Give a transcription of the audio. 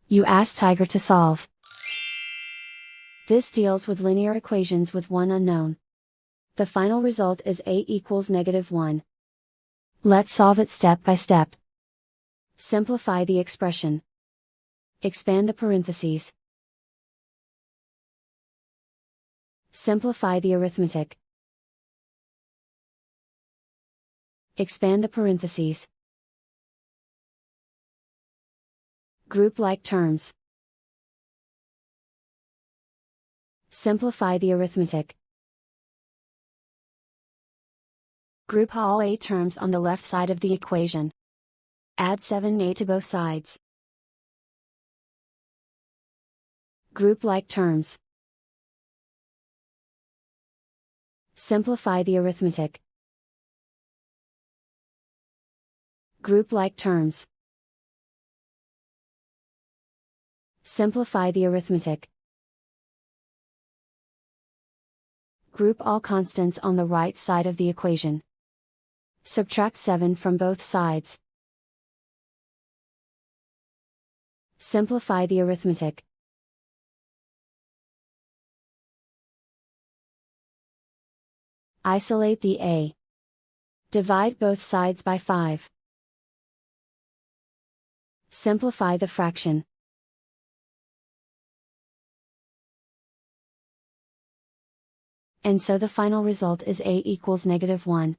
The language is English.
You ask Tiger to solve. This deals with linear equations with one unknown. The final result is a equals -1. Let's solve it step by step. Simplify the expression. Expand the parentheses. Simplify the arithmetic. Expand the parentheses. Group like terms. Simplify the arithmetic. Group all a terms on the left side of the equation. Add 7a to both sides. Group like terms. Simplify the arithmetic. Group like terms. Simplify the arithmetic. Group all constants on the right side of the equation. Subtract 7 from both sides. Simplify the arithmetic. Isolate the a. Divide both sides by 5. Simplify the fraction. And so the final result is a equals -1.